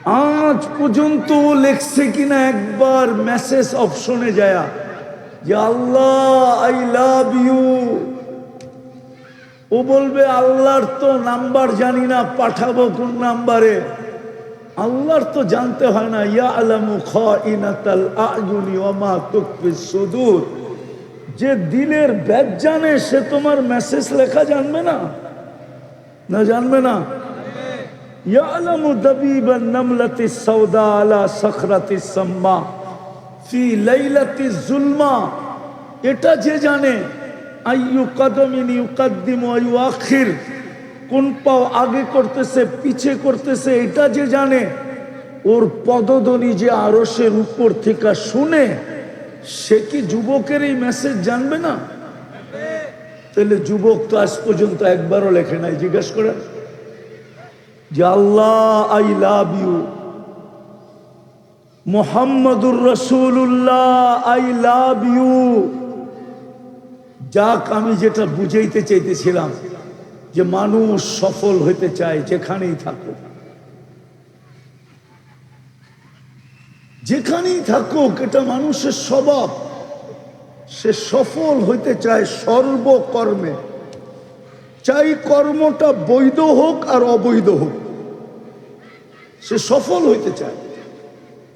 আজ পর্যন্ত লেখছে কিনা একবার মেসেজ অপশনে যায় যে আল্লাহ আই লাভ ইউ। ও বলবে আল্লাহর তো নাম্বার জানি না, পাঠাবো কোন নাম্বারে? আল্লাহর তো জানতে হয় না। ইয়ালামু খাইনাতাল আয়ুনি ওয়া মা তুখফিস সুদূর। যে দিলের ব্যাজ জানে সে তোমার মেসেজ লেখা জানবে না? না জানবে না? ইয়ালামু দাবিবান নামলাতিস সাওদা আলা সাখরাতিস সাম্মা ফি লাইলাতিজ জুলমা। এটা যে জানে আইয়ু কদমিন ইউকাদ্দিমু ওয়া ইউআখির, কোন পাও আগে করতেছে পিছে করতেছে, এটা যে জানে, ওর পদধ্বনি যে আরশের উপর থেকে শুনে, সে কি যুবকের এই মেসেজ জানবে না? তাহলে যুবক তো আজ পর্যন্ত একবারও লেখে নাই। জিজ্ঞাসা করে যে আল্লাহ আই লাভ ইউ, মুহাম্মাদুর রাসূলুল্লাহ আই লাভ ইউ। যাক, আমি যেটা বুঝাইতে চাইতেছিলাম যে মানুষ সফল হইতে চায় যেখানেই থাকুক, যেখানেই থাকুক, এটা মানুষের স্বভাব। সে সফল হইতে চায় সর্বকর্মে, চাই কর্মটা বৈধ হোক আর অবৈধ হোক, সে সফল হইতে চায়।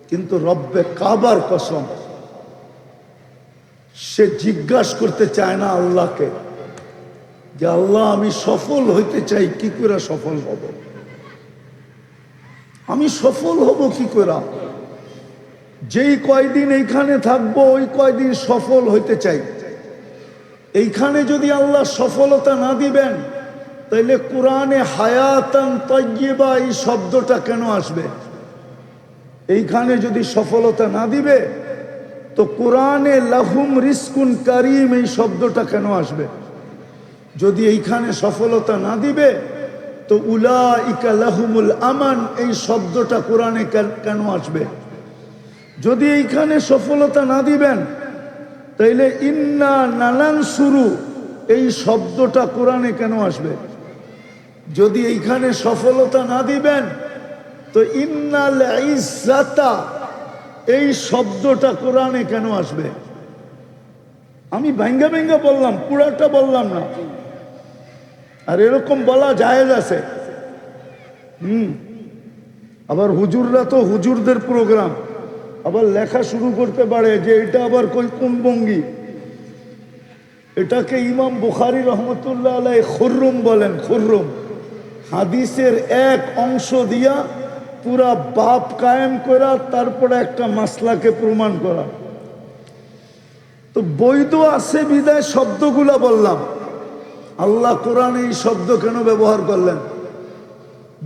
কিন্তু রব্বে কাবার কসম, সে জিজ্ঞাসা করতে চায় না আল্লাহকে যে আল্লাহ আমি সফল হইতে চাই, কি করে সফল হব? আমি সফল হব কি করে? যেই কয়দিন এইখানে থাকবো ওই কয়দিন সফল হইতে চাই। এইখানে যদি আল্লাহ সফলতা না দিবেন, তাইলে কোরআনে হায়াতান তাইয়্যিবা এই শব্দটা কেন আসবে? এইখানে যদি সফলতা না দিবে, তো কোরআনে লাহুম রিজকুন কারীম এই শব্দটা কেন আসবে? যদি এইখানে সফলতা না দিবে, তো উলাইকা লাহুমুল আমান এই শব্দটা কোরআনে কেন আসবে? যদি এইখানে সফলতা না দিবেন, তাইলে ইন্না নানানসুরু এই শব্দটা কোরআনে কেন আসবে? যদি এইখানে সফলতা না দিবেন, তো ইন্নাল ইজ্জাতা এই শব্দটা কোরআনে কেন আসবে? আমি ভাঙ্গা ভাঙ্গা বললাম, পুরাটা বললাম না। আর এরকম বলা জায়েজ আছে। আবার হুজুররা তো হুজুরদের প্রোগ্রাম, আবার লেখা শুরু করতে পারে যে এটা আবার কোন ভঙ্গি। এটাকে ইমাম বুখারী রহমতুল্লাহ আলাইহি খুররুম বলেন। খুররুম হাদিসের এক অংশ দিয়া পুরা বাপ কায়েম করা, তারপরে একটা মাসলাকে প্রমাণ করা। তো বৈধ আছে বিদায় শব্দগুলা বললাম। আল্লাহ কোরআনে এই শব্দ কেন ব্যবহার করলেন?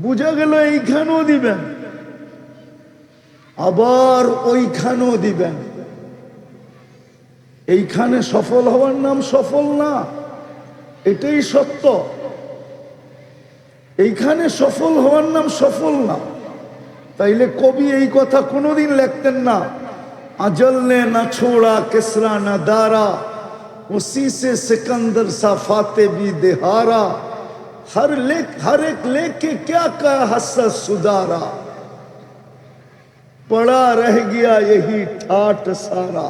বুঝা গেল এইখানেও দিবেন, আবার ওইখানেও দিবেন। এইখানে সফল হওয়ার নাম সফল না, এটাই সত্য। এইখানে সফল হওয়ার নাম সফল না। তাইলে কবি এই কথা কোনোদিন লিখতেন না, अजल ने न छोड़ा किसरा न दारा, उसी से सिकंदर सा फाते भी देहारा, हर एक लेके क्या कहा हसरत सुधारा, पड़ा रह गया यही ठाट सारा।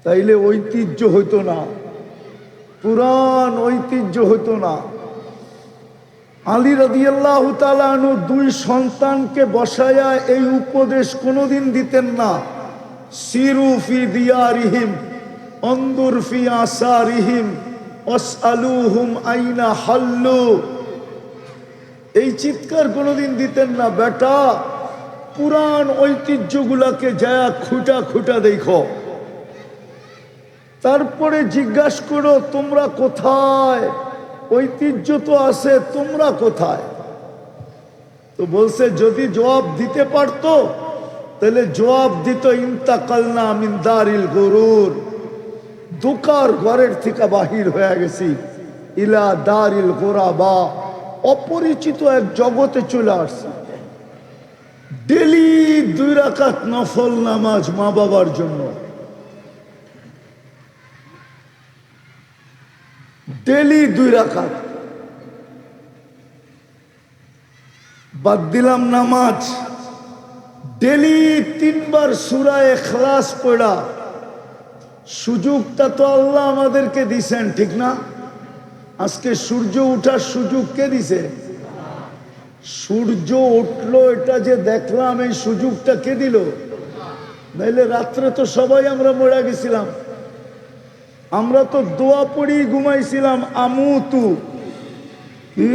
তাইলে ঐতিহ্য হইতো না, পুরান ঐতিহ্য হইতো না। আলী রাদিয়াল্লাহু তাআলা আনহু দুই সন্তানকে বসায়া এই উপদেশ কোনোদিন দিতেন না, সিরু ফি দিয়ারিহিম অনদুর ফি আসারিহিম ওয়াসআলুহুম আইনা হাল্লু। এই চিৎকার কোনোদিন দিতেন না, বেটা পুরান ঐতিহ্যগুলাকে যায়া খুঁটা খুঁটা দেখো, তারপরে জিজ্ঞাসা করো তোমরা কোথায়? ঐতিহ্য তো আছে, তোমরা কোথায়? তো বলছে যদি জবাব দিতে পারতো তাহলে জবাব দিত ইন্তাকালনা মিন দারিল গুরুর, দুকার ঘরের থেকে বাহির হয়ে গেছি, ইলা দারিল গুরাবা, অপরিচিত এক জগতে চলে আসছে। ডেলি 2 রাকাত নফল নামাজ মা বাবার জন্য, ডেলি 2 রাকাত। বাদ দিলাম নামাজ, ডেলি 3 বার সূরা ইখলাস পড়া, সুযোগটা তো আল্লাহ আমাদেরকে দিছেন, ঠিক না? আজকে সূর্য ওঠার সুযোগ কে দিছে? সূর্য উঠলো এটা যে দেখলাম, এই সুযোগটা কে দিল? নাইলে রাত্রে তো সবাই আমরা মরে গেছিলাম। আমরা তো দোয়া পড়ি ঘুমাইছিলাম, আমুতু কি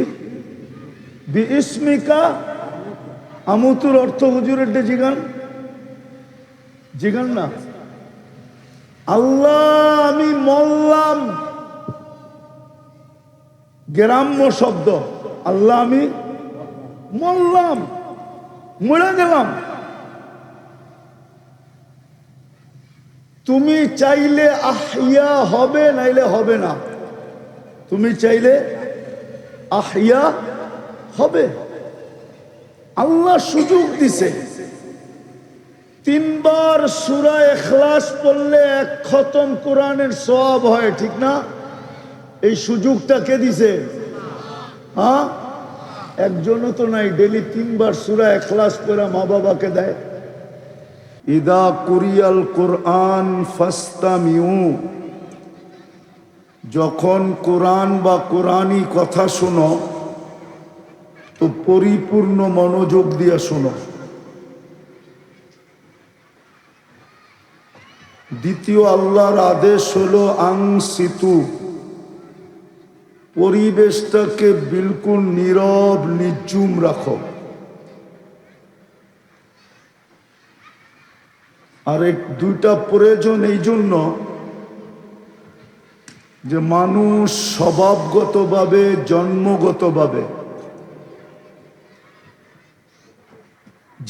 বিইসমিকা। আমুতুর অর্থ হুজুরের জিগান, জিগান না। আল্লাহ আমি মরলাম, গ্রাম্য শব্দ। আল্লাহ আমি মরলাম, মরে গেলাম। তুমি চাইলে আহিয়া হবে, নাইলে হবে না। তুমি চাইলে আহিয়া হবে। আল্লাহ সুযোগ দিছে। 3 বার সূরা ইখলাস পড়লে 1 খতম কোরআনের সওয়াব হয়, ঠিক না? এই সুযোগটা কে দিছে? হ্যাঁ, একজনও তো নাই ডেলি 3 বার সূরা ইখলাস পড়া মা বাবাকে দেয়। ইদা কুরিয়াল কোরআন ফাস্তামিউ, যখন কোরআন বা কোরআনী কথা শোনো তো পরিপূর্ণ মনোযোগ দিয়ে শোনো। দ্বিতীয় আল্লাহর আদেশ হলো আংসিতু, পরিবেশটাকে বিলকুল নীরব নিঝুম রাখো। আর এক দুইটা প্রয়োজন এই জন্য যে মানুষ স্বভাবগতভাবে জন্মগতভাবে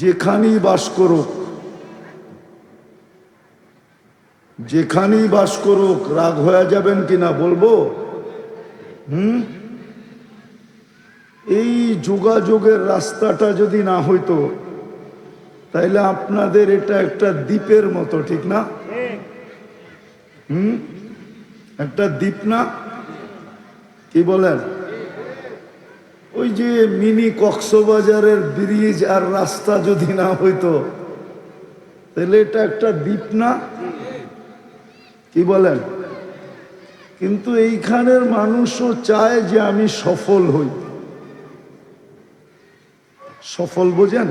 যেখানেই বাস করুক, যেখানেই বাস করুক, রাগ হয়ে যাবেন কিনা বলবো। এই যোগাযোগের রাস্তাটা যদি না হইতো তাইলে আপনাদের এটা একটা দ্বীপের মতো, ঠিক না? একটা দ্বীপ না, কি বলেন? ওই যে মিনি কক্সবাজারের ব্রিজ আর রাস্তা যদি না হইতো তাহলে এটা একটা দ্বীপ না, কি বলেন? কিন্তু এইখানের মানুষও চায় যে আমি সফল হই। সফল বোঝেন?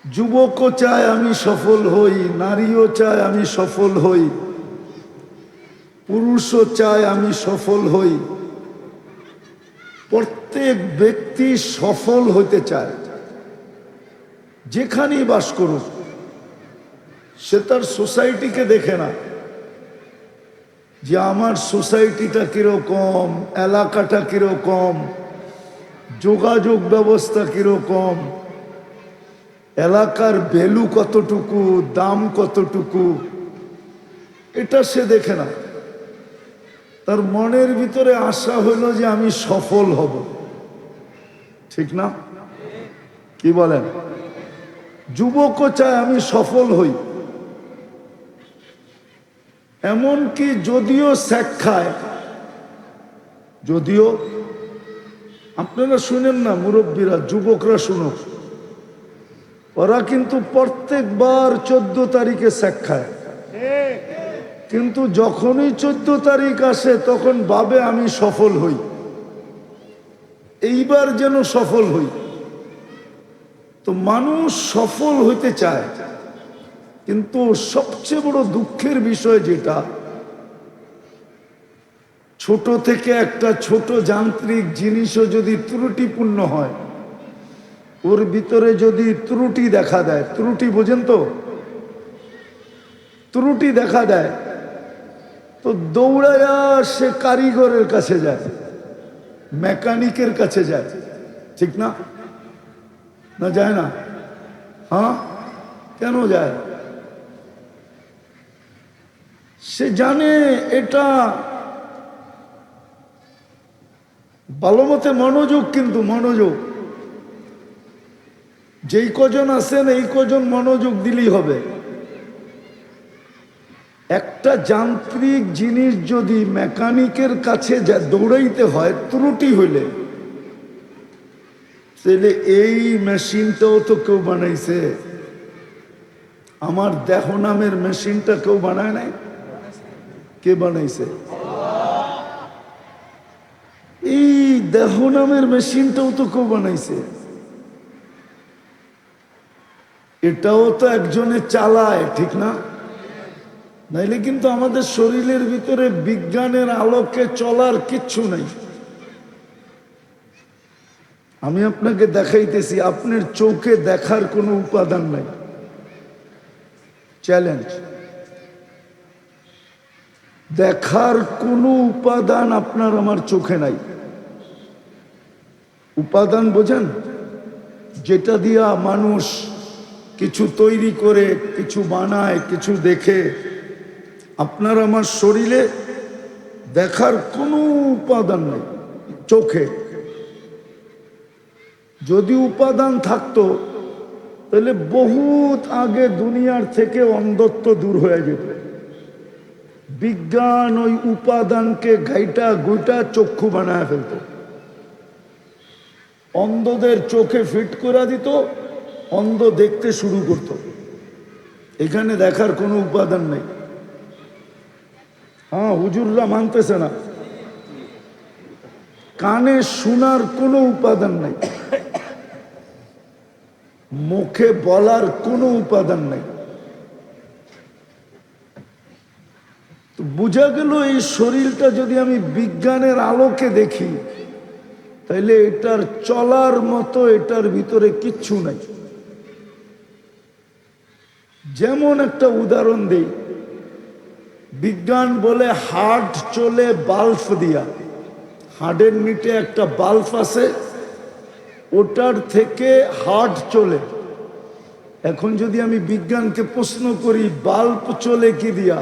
যুবকও চায় আমি সফল হই, নারীও চায় আমি সফল হই, পুরুষও চায় আমি সফল হই। প্রত্যেক ব্যক্তি সফল হতে চায়, যেখানেই বাস করুক। সে তার সোসাইটিকে দেখে না যে আমার সোসাইটিটা কিরকম, এলাকাটা কিরকম, যোগাযোগ ব্যবস্থা কিরকম, এলাকার ভ্যালু কতটুকু, দাম কতটুকু, এটা সে দেখে না। তার মনের ভিতরে আশা হলো যে আমি সফল হব, ঠিক না? কি বলেন? যুবকও চায় আমি সফল হই। এমনকি যদিও স্যাক খায়, যদিও আপনারা শুনেন না, মুরব্বীরা, যুবকরা শুনুক, ওরা কিন্তু প্রত্যেকবার 14 তারিখে স্যাক খায়, কিন্তু যখনই 14 তারিখ আসে তখন ভাবে আমি সফল হই, এইবার যেন সফল হই। তো মানুষ সফল হইতে চায়, কিন্তু সবচেয়ে বড় দুঃখের বিষয় যেটা, ছোট থেকে একটা ছোট যান্ত্রিক জিনিসও যদি ত্রুটিপূর্ণ হয়, ওর ভিতরে যদি ত্রুটি দেখা দেয়, ত্রুটি বোঝেন তো, ত্রুটি দেখা দেয়, তো দৌড়ায়া সে কারিগরের কাছে যায়, মেকানিকের কাছে যায়, ঠিক না? না যায় না? হ্যাঁ, কেন যায়? সে জানে এটা ভালো মতে মনোযোগ, কিন্তু মনোযোগ যেই কজন আছেন এই কজন মনোযোগ দিলেই হবে। একটা যান্ত্রিক জিনিস যদি মেকানিকের কাছে দৌড়াইতে হয়, ত্রুটি হইলে তাহলে এই মেশিনটাও তো কেউ বানাইছে। আমার দেহ নামের মেশিনটা কেউ বানায় নাই? কে বানাইছে? এই দেহ নামের মেশিনটাও তো কেউ বানাইছে। এটাও তো একজনে চালায়, ঠিক না? নাইলে কিন্তু আমাদের শরীরের ভিতরে বিজ্ঞানের আলোকে চলার কিচ্ছু নাই। আমি আপনাকে দেখাইতেছি, আপনার চোখে দেখার কোনো উপাদান নাই। চ্যালেঞ্জ, দেখার কোনো উপাদান আপনার আমার চোখে নাই। উপাদান বোঝেন? যেটা দিয়া মানুষ কিছু তৈরি করে, কিছু বানায়, কিছু দেখে। আপনার আমার শরীরে দেখার কোনো উপাদান নাই চোখে। যদি উপাদান থাকতো তাহলে বহুত আগে দুনিয়ার থেকে অন্ধত্ব দূর হয়ে যেত। বিজ্ঞান ওই উপাদানকে ঘাইটা গুইটা চক্ষু বানায় ফেলত। অন্ধদের চোখে ফিট করে দিত, অন্ধ দেখতে শুরু করত। এখানে দেখার কোনো উপাদান নেই। হ্যাঁ, হুজুররা মানতেছে না। কানে শোনার কোনো উপাদান নাই, মুখে বলার কোনো উপাদান নাই। তো বোঝা গেল এই শরীরটা যদি আমি বিজ্ঞানের আলোকে দেখি তাইলে এটার চলার মতো এটার ভিতরে কিচ্ছু নাই। যেমন একটা উদাহরণ দেই, বিজ্ঞান বলে হার্ট চলে বাল্ব দিয়া। হার্টের নিচে একটা বাল্ব আছে, ওটার থেকে হার্ট চলে। এখন যদি আমি বিজ্ঞানকে প্রশ্ন করি বাল্ব চলে কি দিয়া,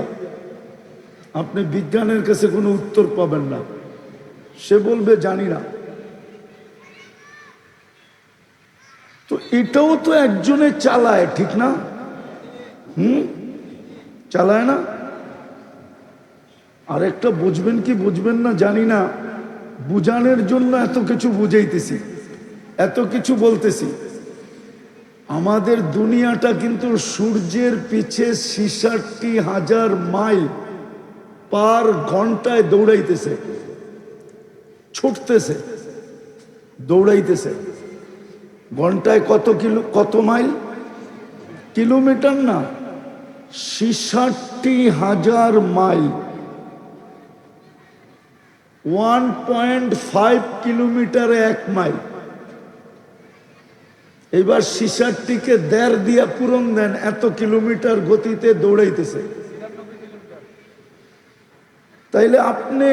আপনি বিজ্ঞানের কাছে কোনো উত্তর পাবেন না। সে বলবে জানি না। তো এটাও তো একজনে চালায়, ঠিক না? চালায় না? আর একটা বুঝবেন কি বুঝবেন না জানি না, বুঝানোর জন্য এত কিছু বুঝাইতেছি, এত কিছু বলতেছি। আমাদের দুনিয়াটা কিন্তু সূর্যের পিছে 66,000 মাইল পার ঘন্টায় দৌড়াইতেছে, ছুটতেছে, দৌড়াইতেছে। ঘন্টায় কত মাইল? কিলোমিটার না, 66,000 মাইল। 1.5 কিলোমিটারে 1 মাইল। এবার 66কে 1.5 দিয়া পূরণ দেন, এত কিলোমিটার গতিতে দৌড়াইতেছে। তাইলে আপনি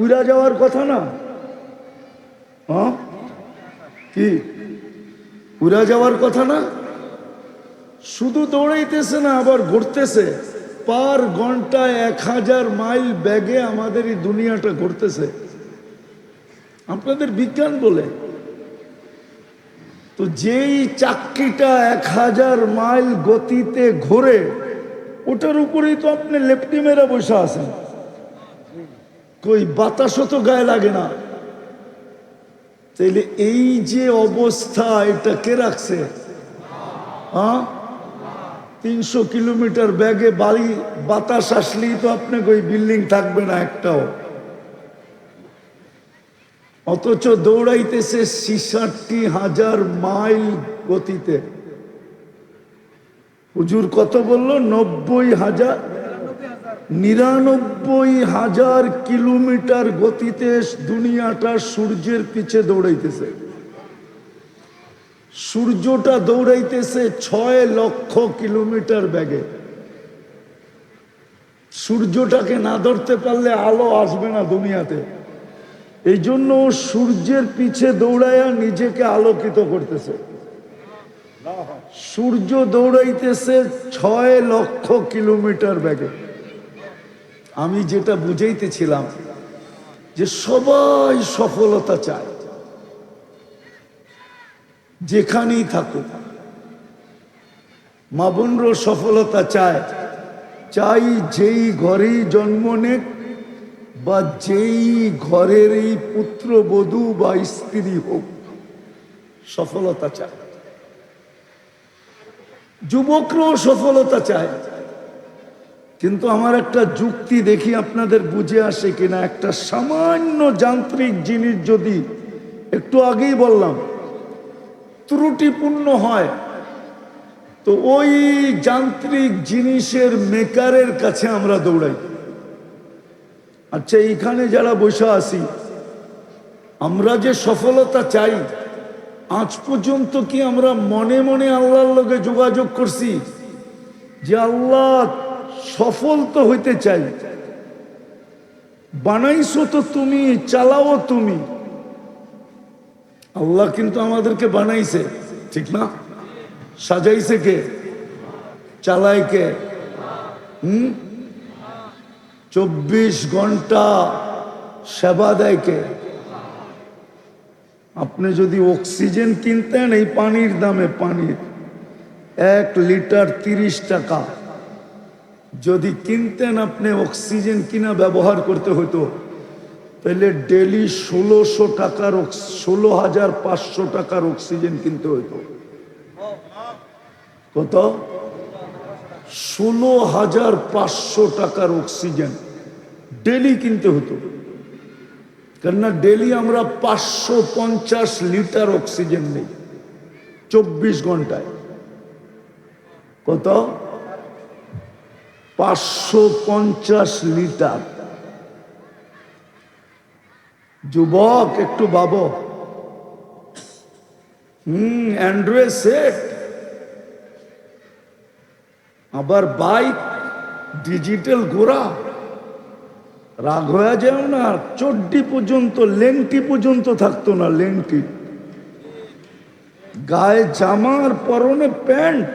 উড়া যাওয়ার কথা না? হ্যাঁ, কি উড়া যাওয়ার কথা না? শুধু দৌড়াইতেছে না, আবার ঘুরতেছে। পার ঘন্টায় 1000 মাইল বেগে আমাদের এই দুনিয়াটা ঘুরতেছে। আপনাদের বিজ্ঞান বলে। তো যেই চাকরিটা 1000 মাইল গতিতে ঘোরে, ওটার উপরেই তো আপনি লেপটি মেরা বসে আছেন। কই বাতাসও তো গায়ে লাগে না। তাইলে এই যে অবস্থা, এটা কে রাখছে? হ্যাঁ, 300 কিলোমিটার ব্যাগে বাড়ি বাতাস আসলেই তো আপনাকে ওই বিল্ডিং থাকবে না একটাও। অথচ দৌড়াইতেছে 66,000 মাইল গতিতে। হুজুর কত বললো? 99,000 কিলোমিটার গতিতে দুনিয়াটা সূর্যের পিছে দৌড়াইতেছে। সূর্যটা দৌড়াইতেছে 6 লক্ষ কিলোমিটার বেগে। সূর্যটাকে না ধরতে পারলে আলো আসবে না দুনিয়াতে। এই জন্য সূর্যের পিছে দৌড়াইয়া নিজেকে আলোকিত করতেছে। সূর্য দৌড়াইতেছে 6 লক্ষ কিলোমিটার বেগে। আমি যেটা বুঝাইতেছিলাম যে সবাই সফলতা চায়, যেখানেই থাকুক। মা বোনরও সফলতা চায়। চাই যেই ঘরেই জন্ম নেক বা যেই ঘরের এই পুত্রবধূ বা স্ত্রী হোক, সফলতা চায়, যুবকরাও সফলতা চায়। কিন্তু আমার একটা যুক্তি দেখি আপনাদের বুঝে আসে কিনা। একটা সামান্য যান্ত্রিক জিনিস যদি, একটু আগেই বললাম, ত্রুটিপূর্ণ হয়, তো ওই যান্ত্রিক জিনিসের মেকারের কাছে আমরা দৌড়াই। আচ্ছা, এইখানে যারা বসে আছি, আমরা যে সফলতা চাই, আজ পর্যন্ত কি আমরা মনে মনে আল্লাহর লগে যোগাযোগ করছি যে আল্লাহ সফল তো হইতে চাই, বানাইছো তো তুমি, চালাও তুমি। আল্লাহ কিন্তু আমাদেরকে বানাইছে, ঠিক না? সাজাইছে কে? চালায় কে? 24 ঘন্টা সেবা দেয় কে? আপনি যদি অক্সিজেন কিনতেন এই পানির দামে, পানির 1 লিটার 30 টাকা যদি কিনতেন, আপনি অক্সিজেন কিনা ব্যবহার করতে হতো, তাহলে ডেলি 1600 টাকার 16,500 টাকার অক্সিজেন কিনতে হতো। কত? 16,500 টাকার অক্সিজেন ডেলি কিনতে হতো। কেননা ডেলি আমরা 550 লিটার অক্সিজেন নেই 24 ঘন্টায়। কত? 550 লিটার। যুবক একটু ভাবো। অ্যান্ড্রয়েড সেট, আবার বাইক, ডিজিটাল ঘোড়া। রাগ হয়ে যাও না, চড্ডি পর্যন্ত, লেংটি পর্যন্ত থাকতো না, লেংটি। গায়ে জামার পরনে প্যান্ট।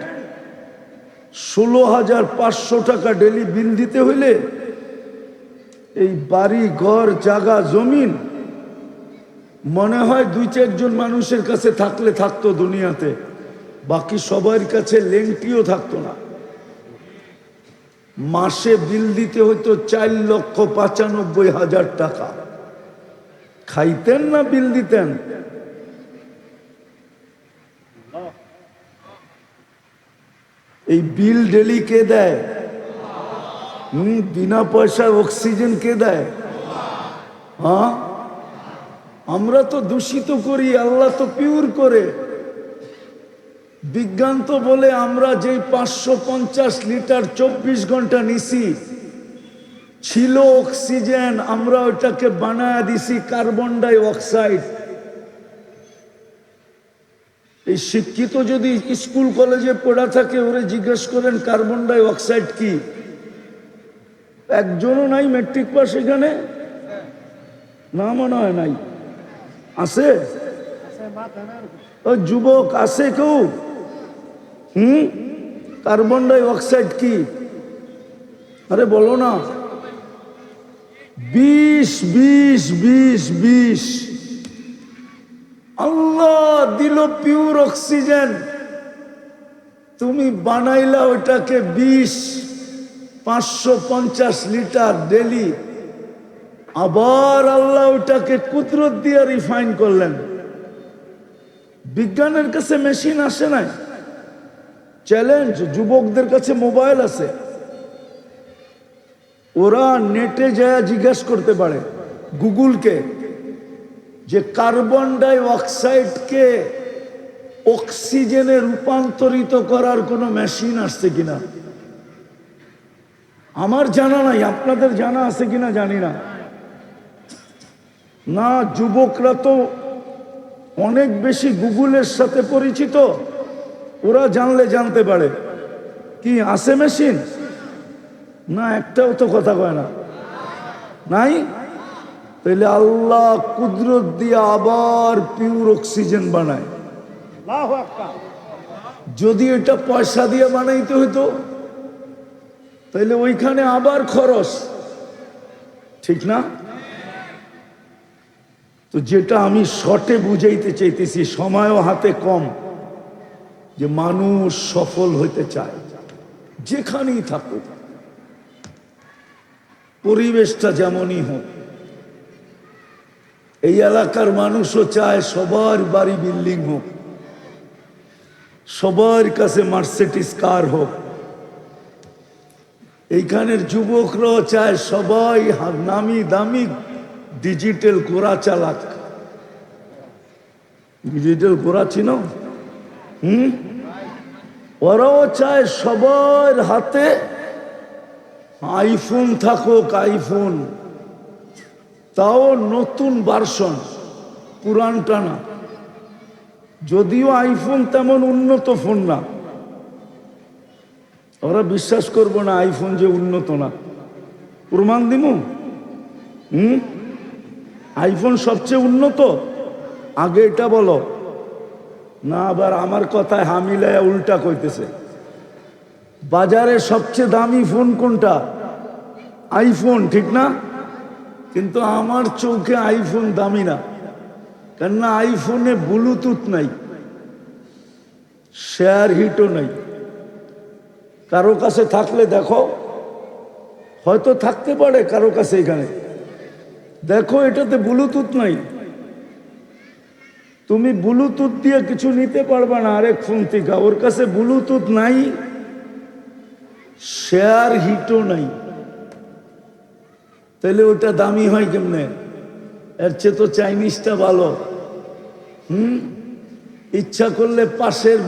16,500 টাকা ডেলি বিল দিতে হইলে এই বাড়ি ঘর জায়গা জমিন মনে হয় 2-4 জন মানুষের কাছে থাকলে থাকতো দুনিয়াতে, বাকি সবার কাছে লেংটিও থাকতো না। মাসে বিল দিতে হইতো 4,95,000 টাকা। খাইতেন না বিল দিতেন? এই বিল ডেলি কে দেয়? বিনা পয়সায় অক্সিজেন কে দেয়? হ্যাঁ, আমরা তো দূষিত করি, আল্লাহ তো পিওর করে। বিজ্ঞান তো বলে আমরা যে 550 লিটার 24 ঘন্টা নিছি ছিল অক্সিজেন, আমরা ওটাকে বানায় দিছি কার্বন ডাই অক্সাইড। এই শিক্ষিত যদি স্কুল কলেজে পড়া থাকে, ওরে জিজ্ঞেস করেন কার্বন ডাই অক্সাইড কি? একজনও নাই মেট্রিক পাস এখানে? না, মনে হয় নাই। আছে? ও যুবক আছে কেউ? কার্বন ডাই অক্সাইড কি? আরে বলো না। 20 আল্লাহ দিল পিওর অক্সিজেন, তুমি বানাইলা ওটাকে 550 লিটার ডেলি। আবার আল্লাহ ওটাকে কুদরত দিয়ে রিফাইন করলেন। বিজ্ঞানের কাছে মেশিন আসে নাই। চ্যালেঞ্জ, যুবকদের কাছে মোবাইল আছে, ওরা নেটে যায় জিজ্ঞেস করতে পারে গুগলকে যে কার্বন ডাই অক্সাইডকে অক্সিজেনে রূপান্তরিত করার কোনো মেশিন আসছে কিনা। আমার জানা নাই, আপনাদের জানা আছে কিনা জানি না। না, যুবকরা তো অনেক বেশি গুগলের সাথে পরিচিত, ওরা জানলে জানতে পারে। কি আছে মেশিন? না, একটাও তো কথা কয় না, নাই। তাহলে আল্লাহ কুদরত দিয়ে আবার পিওর অক্সিজেন বানায়। যদি এটা পয়সা দিয়ে বানাইতে হইতো তাহলে ওইখানে আবার খরচ, ঠিক না? তো যেটা আমি শর্টে বুঝাইতে চাইতেছি, সময়ও হাতে কম, যে মানুষ সফল হইতে চায় যেখানেই থাকুক, পরিবেশটা যেমনই হোক। এই এলাকার মানুষও চায় সবার বাড়ি বিল্ডিং হোক, সবার কাছে মার্সিডিজ কার হোক। এইখানের যুবকরাও চায় সবাই নামি দামি ডিজিটাল ঘোড়া চালাক। ডিজিটাল ঘোড়া চিনো? ওরাও চায় সবার হাতে আইফোন থাকুক, আইফোন, তাও নতুন ভার্সন, পুরানটা না। যদিও আইফোন তেমন উন্নত ফোন না, ওরা বিশ্বাস করবো না আইফোন যে উন্নত না। প্রমাণ দিমু? আইফোন সবচেয়ে উন্নত? আগে এটা বলো না, আবার আমার কথায় হামিলায় উল্টা কইতেছে। বাজারে সবচেয়ে দামি ফোন কোনটা? আইফোন, ঠিক না? কিন্তু আমার চোখে আইফোন দামি না, কেননা আইফোনে ব্লুটুথ নাই, শেয়ার হিটও নাই। কারো কাছে থাকলে দেখো, হয়তো থাকতে পারে কারো কাছে। এখানে দেখো, এটাতে ব্লুটুথ নাই। তুমি ব্লুটুথ দিয়ে কিছু নিতে পারবে না আরেক ফোন থেকে। ওর কাছে ব্লুটুথ নাই, শেয়ার হিটও নাই, তাহলে ওটা দামি হয় কেমনে? এর চেয়ে তো চাইনিজটা ভালো। ইচ্ছা করলে পাশের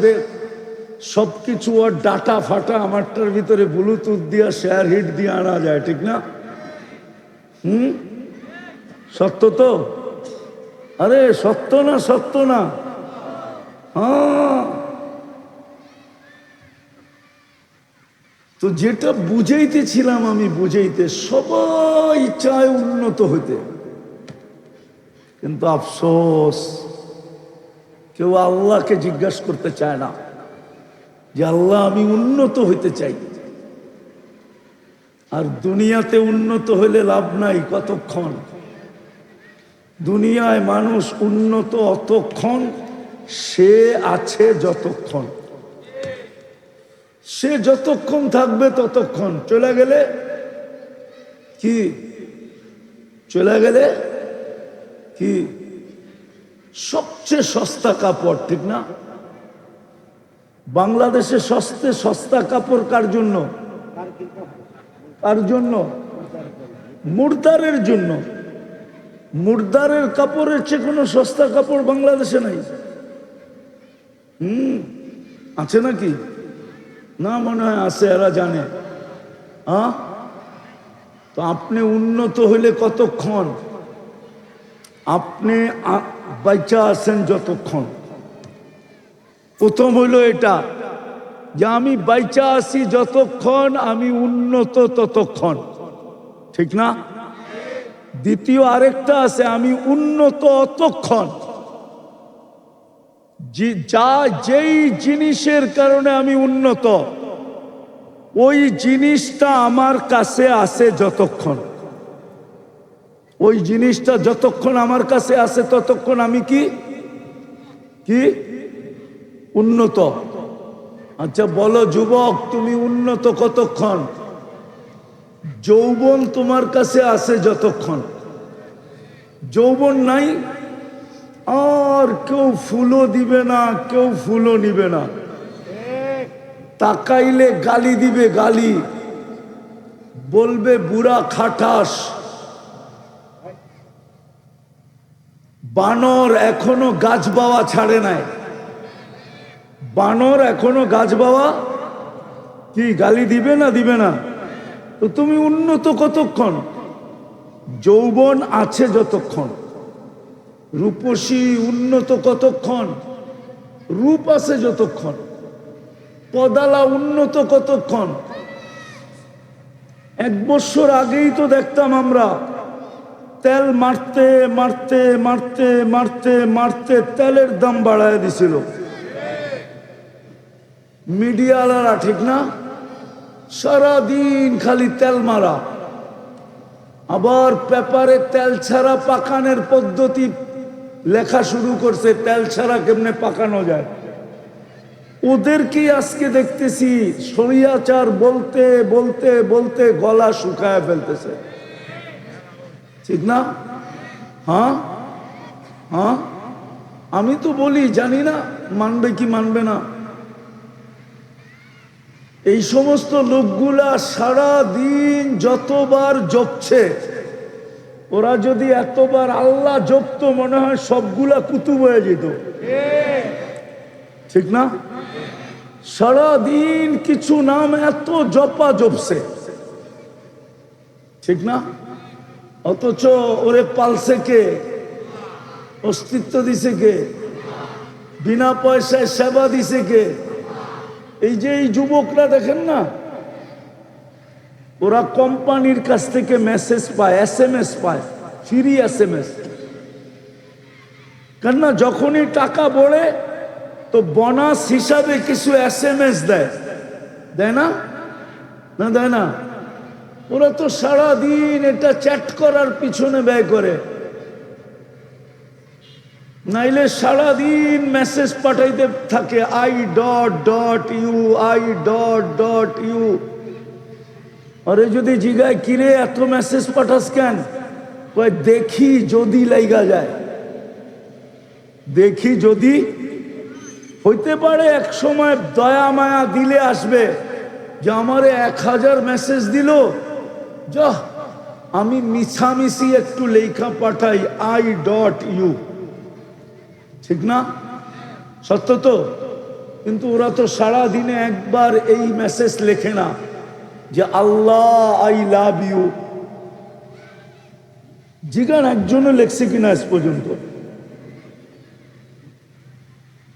সবকিছু ওর ডাটা ফাটা আমারটার ভিতরে ব্লুটুথ দিয়ে শেয়ার হিট দিয়ে আনা যায়, ঠিক না? সত্য তো? আরে সত্য না? সত্য না? হ্যাঁ। তো যেটা বুঝাইতেছিলাম আমি, সবাই চায় উন্নত হইতে, কিন্তু আফসোস কেউ আল্লাহকে জিজ্ঞাসা করতে চায় না যে আল্লাহ আমি উন্নত হইতে চাই। আর দুনিয়াতে উন্নত হইলে লাভ নাই। কতক্ষণ? দুনিয়ায় মানুষ উন্নত অতক্ষণ সে আছে যতক্ষণ, সে যতক্ষণ থাকবে ততক্ষণ। চলে গেলে কি? চলে গেলে কি? সবচেয়ে সস্তা কাপড়, ঠিক না? বাংলাদেশে সস্তা কাপড় কার জন্য? কার জন্য? মুর্দারের জন্য। মুর্দারের কাপড়ের চেয়ে কোনো সস্তা কাপড় বাংলাদেশে নাই। আছে নাকি? না, মনে হয় আছে, এরা জানে। তো আপনি উন্নত হইলে কতক্ষণ? আপনি বাইচা আছেন যতক্ষণ। প্রথম হইল এটা যে আমি বাইচা আছি যতক্ষণ, আমি উন্নত ততক্ষণ, ঠিক না? দ্বিতীয় আরেকটা আছে, আমি উন্নত অতক্ষণ যেই জিনিসের কারণে আমি উন্নত, ওই জিনিসটা আমার কাছে আছে যতক্ষণ। ওই জিনিসটা যতক্ষণ আমার কাছে আছে ততক্ষণ আমি কি কি উন্নত। আচ্ছা বলো যুবক, তুমি উন্নত কতক্ষণ? যৌবন তোমার কাছে আছে যতক্ষণ। যৌবন নাই, আর কেউ ফুলও দিবে না, কেউ ফুলও নিবে না। তাকাইলে গালি দিবে, গালি বলবে বুড়া খাটাস। বানর এখনো গাছ বাওয়া ছাড়ে নাই। বানর এখনো গাছ বাওয়া কি গালি দিবে না? দিবে না। তো তুমি উন্নত কতক্ষণ? যৌবন আছে যতক্ষণ। রূপসী উন্নত কতক্ষণ? রূপ আছে যতক্ষণ। পদালা উন্নত কতক্ষণ? 1 বছর আগেই তো দেখতাম আমরা তেল মারতে মারতে মারতে মারতে মারতে তেলের দাম বাড়ায় দিছিল মিডিয়ালারা, ঠিক না? সারাদিন খালি তেল মারা। আবার পেপারে তেল ছাড়া পাকানোর পদ্ধতি লেখা শুরু করছে, তেল ছাড়া কেমনে পাকানো যায়। ওদেরকে আজকে দেখতেছি স্বৈরাচার বলতে বলতে বলতে গলা শুকায় ফেলতেছে, ঠিক না? হ্যাঁ হ্যাঁ, আমি তো বলি, জানি না মানবে কি মানবে না। এই সমস্ত লোকগুলা সারা দিন যতবার জপছে, ওরা যদি এতবার আল্লাহ জপতো মনে হয় সবগুলা কুতুব হয়ে যেত, ঠিক না? সারা দিন কিছু নাম এত জপা জপছে, ঠিক না? অথচ ওরে পালছে কে? অস্তিত্ব দিছে কে? বিনা পয়সায় সেবা দিছে কে? এই যে এই যুবকরা দেখেন না, ওরা কোম্পানির কাছ থেকে মেসেজ পায়, SMS পায়, ফ্রি SMS। কেননা যখনই টাকা বড়ে তো বোনাস হিসাবে কিছু SMS দেয়, দেয় না? না দেয় না? ওরা তো সারা দিন এটা চ্যাট করার পিছনে ব্যয় করে, নাইলে সারা দিন মেসেজ পাঠাইতে থাকে I.U I.U। আরে যদি জিগায় কিরে এত মেসেজ পাঠাস কেন, কয় দেখি যদি লাইগা যায়, দেখি যদি। হইতে পারে এক সময় দয়া মায়া দিলে আসবে যে আমারে 1000 মেসেজ দিল, যা আমি মিছামিছি একটু লেখা পাঠাই I.U, ঠিক না? সত্য তো? কিন্তু ওরা তো সারা দিনে একবার এই মেসেজ লেখে না যে আল্লাহ আই লাভ ইউ। জিগান একজনও লেখছে কিনা আজ পর্যন্ত?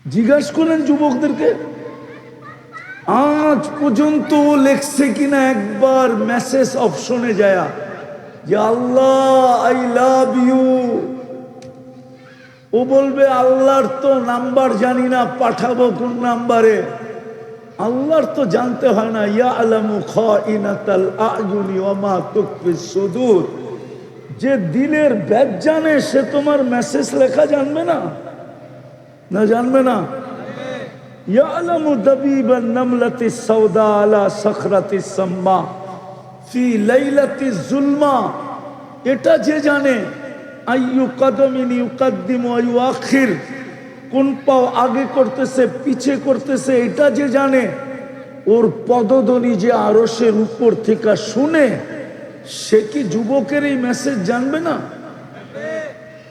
জিজ্ঞাসা করেন যুবকদেরকে, আজ পর্যন্ত লেখছে কিনা একবার মেসেজ অপশনে যায় যে আল্লাহ আই লাভ ইউ? ও বলবে আল্লাহর তো নাম্বার জানি না, পাঠাবো কোন নাম্বারে? আল্লাহর তো জানতে হয় না, ইয়ালামু খাইনাতাল আয়ুনি ওয়া মা তুখফিস সুদূর। যে দিলের ব্যাগ জানে সে তোমার মেসেজ লেখা জানবে না? না জানবে না? ইয়ালামু দাবিবান নামলাতিস সাওদা আলা সাখরাতিস সাম্মা ফি লাইলাতিজ জুলমা। এটা যে জানে আইয়ু কদমিন ইউকাদ্দিমু ওয়া ইউআখির, কোন পাও আগে করতেছে পিছে করতেছে, এটা যে জানে, ওর পদধ্বনি যে আরশের উপর থেকে শুনে, সে কি যুবকের এই মেসেজ জানবে না?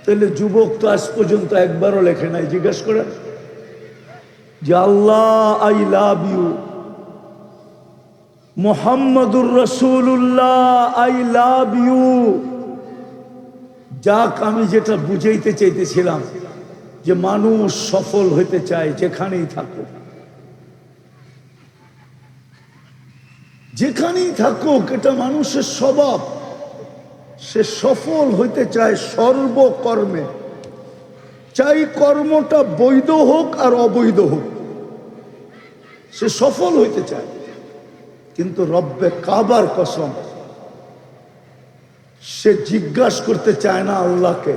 তাহলে যুবক তো আজ পর্যন্ত একবারও লেখে নাই। জিজ্ঞেস করে যে আল্লাহ আই লাভ ইউ, মুহাম্মাদুর রাসূলুল্লাহ আই লাভ ইউ। যাক, আমি যেটা বুঝাইতে চাইতেছিলাম যে মানুষ সফল হইতে চায় যেখানেই থাকুক, যেখানেই থাকুক, এটা মানুষের স্বভাব। সে সফল হইতে চায় সর্বকর্মে, চাই কর্মটা বৈধ হোক আর অবৈধ হোক, সে সফল হইতে চায়। কিন্তু রব্বে কাবার কসম, সে জিজ্ঞাসা করতে চায় না আল্লাহকে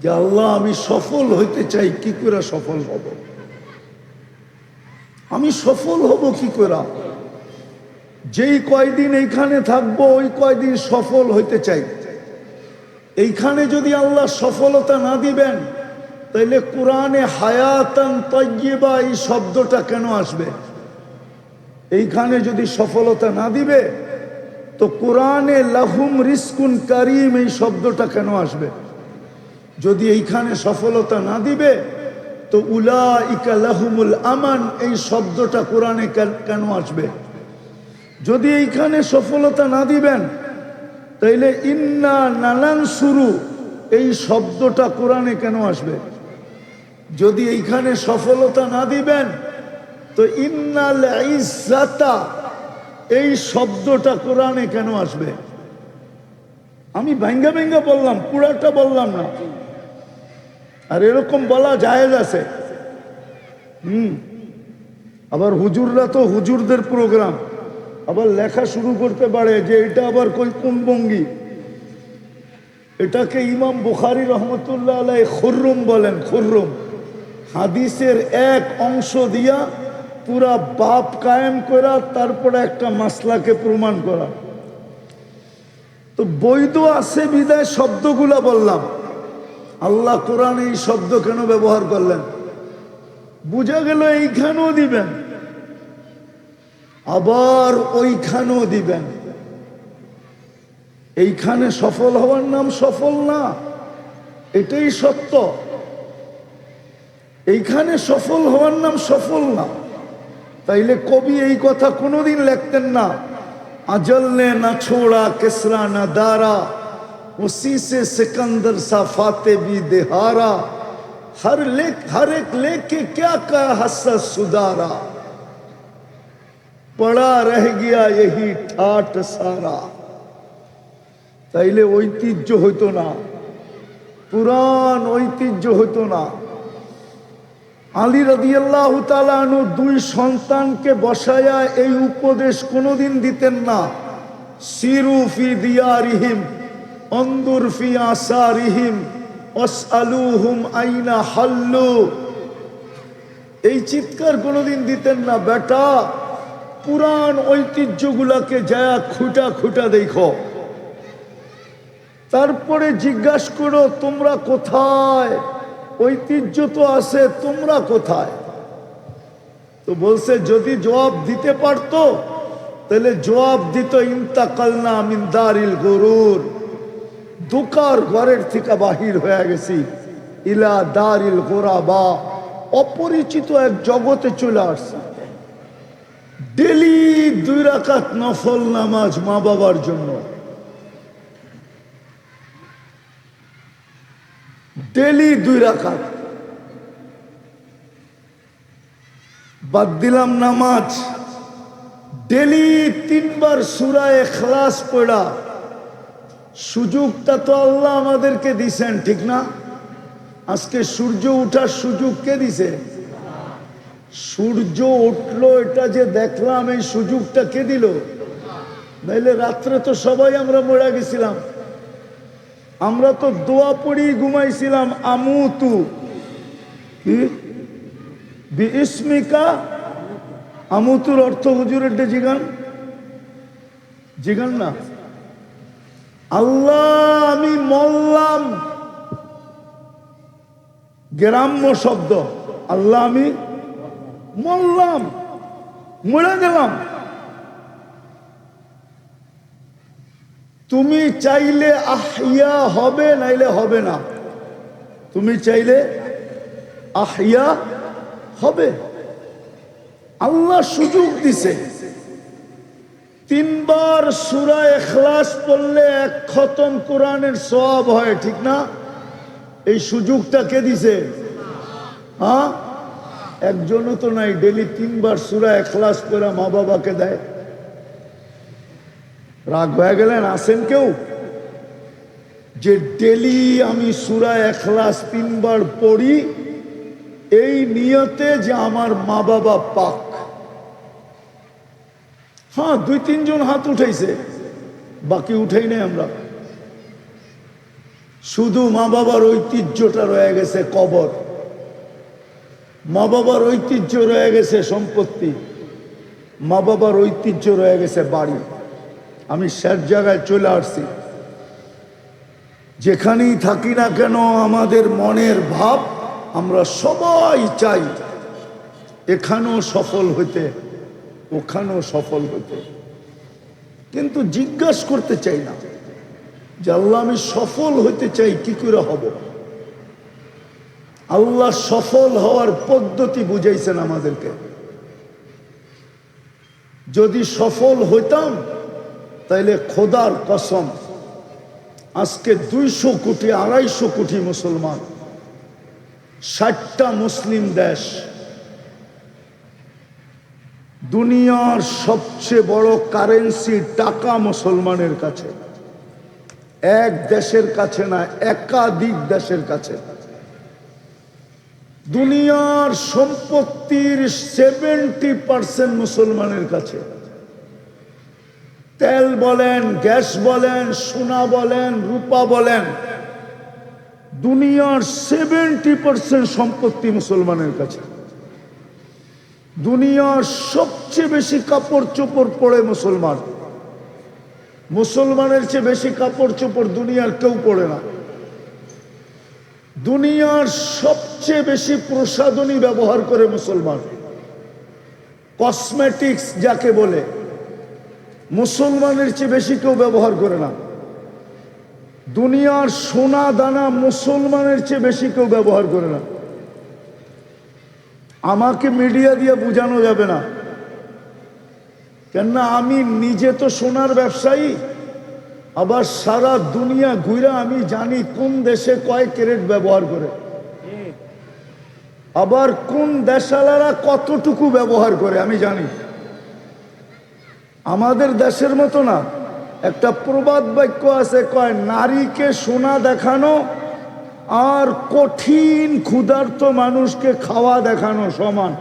যে আল্লাহ আমি সফল হইতে চাই, কি করে সফল হব? আমি সফল হব কি করে? যেই কয়দিন এইখানে থাকবো ওই কয়দিন সফল হইতে চাই। এইখানে যদি আল্লাহ সফলতা না দিবেন, তাইলে কোরআনে হায়াতান তাইয়্যিবা এই শব্দটা কেন আসবে? এইখানে যদি সফলতা না দিবে তো কোরআনে লাহুম রিজকুন কারীম এই শব্দটা কেন আসবে? যদি এইখানে সফলতা না দিবে তো উলাইকা লাহুমুল আমান এই শব্দটা কোরআনে কেন আসবে? যদি এইখানে সফলতা না দিবেন তাইলে ইন্না নানানসুরু এই শব্দটা কোরআনে কেন আসবে? যদি এইখানে সফলতা না দিবেন তো ইন্নাল ইজ্জাতা এই শব্দটা কোরআনে কেন আসবে? আমি ভাঙ্গা ভাঙ্গা বললাম, পুরাটা বললাম না। আর এরকম বলা জায়েজ আছে। আবার হুজুররা তো হুজুরদের প্রোগ্রাম, আবার লেখা শুরু করতে পারে যে এটা আবার কোন ভঙ্গি। এটাকে ইমাম বুখারী রহমতুল্লাহ আলাইহি খুররুম বলেন। খুররুম হাদিসের এক অংশ দিয়া পুরা বাপ কায়েম করা, তারপরে একটা মাসলাকে প্রমাণ করা। তো বৈধ আছে বিদায় শব্দগুলা বললাম। আল্লাহ কোরআনে এই শব্দ কেন ব্যবহার করলেন? বুঝা গেল এইখানেও দিবেন। আবার ওইখানেও দিবেন। এইখানে সফল হওয়ার নাম সফল না, এটাই সত্য। এইখানে সফল হওয়ার নাম সফল না। তাইলে কবি এই কথা কোনোদিন লিখতেন না, अजल ने न छोड़ा किसरा न दारा, उसी से सिकंदर सा फाते भी देहारा, हर एक लेके क्या कहा हसरत सुधारा, पड़ा रह गया यही ठाट सारा। তাইলে ঐতিহ্য হইতো না, পুরান ঐতিহ্য হইতো না। আলী রাদিয়াল্লাহু তাআলা আনহু দুই সন্তানকে বসায়া এই উপদেশ কোনোদিন দিতেন না, সিরু ফি দিয়ারিহিম অনদুর ফি আসারিহিম ওয়াসআলুহুম আইনা হাল্লু। এই চিৎকার কোনোদিন দিতেন না, বেটা পুরান ঐতিহ্যগুলাকে যায়া খুঁটা খুঁটা দেখো, তারপরে জিজ্ঞাসা করো তোমরা কোথায়, ঐতিহ্য তো আছে, তোমরা কোথায়। তো বলছে যদি জবাব দিতে পারতো তাহলে জবাব দিত, ইন্তাকালনা মিন দারিল গুরুর, দুকার ঘরের থেকে বাহির হয়ে গেছি, ইলা দারিল গুরাবা, অপরিচিত এক জগতে চলে আসছে। ডেলি 2 রাকাত নফল নামাজ মা বাবার জন্য, ডেলি 2 রাকাত। বাদ দিলাম নামাজ, ডেলি 3 বার সূরা ইখলাস পড়া। সুযোগটা তো আল্লাহ আমাদেরকে দিছেন, ঠিক না? আজকে সূর্য ওঠার সুযোগ কে দিছে? সূর্য উঠলো এটা যে দেখলাম, এই সুযোগটা কে দিল? নাইলে রাত্রে তো সবাই আমরা মরে গেছিলাম। আমরা তো দোয়া পড়ি ঘুমাইছিলাম, আমুতু বিইসমিকা। আমুতুর অর্থ হুজুরের জিগান, জিগান না, আল্লাহ আমি মরলাম, গ্রাম্য শব্দ, আল্লাহ আমি মরলাম, মরে গেলাম। তুমি চাইলে আহিয়া হবে, নাইলে হবে না। তুমি চাইলে আহিয়া হবে, আল্লাহ সুযোগ দিছে। 3 বার সূরা ইখলাস পড়লে 1 খতম কোরআনের সওয়াব হয়, ঠিক না? এই সুযোগটা কে দিছে? হ্যাঁ, একজনও তো নাই ডেলি 3 বার সূরা ইখলাস পড়া মা বাবাকে দেয়। রাগ হয়ে গেলেন? আছেন কেউ যে ডেলি আমি সূরা ইখলাস 3 বার পড়ি এই নিয়তে যে আমার মা বাবা পাক? হ্যাঁ, 2-3 জন হাত উঠাইছে, বাকি উঠাই নাই আমরা। শুধু মা বাবার ঐতিহ্যটা রয়ে গেছে কবর, মা বাবার ঐতিহ্য রয়ে গেছে সম্পত্তি, মা বাবার ঐতিহ্য রয়ে গেছে বাড়ি। আমি শেষ জায়গায় চলে আসছি। যেখানেই থাকি না কেন আমাদের মনের ভাব, আমরা সবাই চাই এখানেও সফল হইতে, ওখানেও সফল হইতে, কিন্তু জিজ্ঞাসা করতে চাই না যে আল্লাহ আমি সফল হইতে চাই, কি করে হব? আল্লাহ সফল হওয়ার পদ্ধতি বুঝাইছেন আমাদেরকে। যদি সফল হইতাম তাইলে খোদার কসম আজকে 200 কোটি 250 কোটি মুসলমান, 60টা মুসলিম দেশ, দুনিয়ার সবচেয়ে বড় কারেন্সি টাকা মুসলমানের কাছে, এক দেশের কাছে না, একাধিক দেশের কাছে। দুনিয়ার সম্পত্তির 70% মুসলমানের কাছে। তেল বলেন, গ্যাস বলেন, সোনা বলেন, রূপা বলেন, দুনিয়ার 70% সম্পত্তি মুসলমানের কাছে। দুনিয়ার সবচেয়ে বেশি কাপড় চোপড় পরে মুসলমান, মুসলমানের চেয়ে বেশি কাপড় চোপড় দুনিয়ার কেউ পরে না। দুনিয়ার সবচেয়ে বেশি প্রসাধনী ব্যবহার করে মুসলমান, কসমেটিক্স যাকে বলে, মুসলমানের চেয়ে বেশি কেউ ব্যবহার করে না। দুনিয়ার সোনা দানা মুসলমানের চেয়ে বেশি কেউ ব্যবহার করে না। আমাকে মিডিয়া দিয়ে বোঝানো যাবে না, কেননা আমি নিজে তো সোনার ব্যবসায়ী, আবার সারা দুনিয়া ঘুরে আমি জানি কোন দেশে কয় ক্যারেট ব্যবহার করে, আবার কোন দেশালারা কতটুকু ব্যবহার করে আমি জানি। আমাদের দেশের মতো না। একটা প্রবাদ বাক্য আছে, কয় নারীকে সোনা দেখানো আর কঠিন ক্ষুধার্ত মানুষকে খাওয়া দেখানো সমান।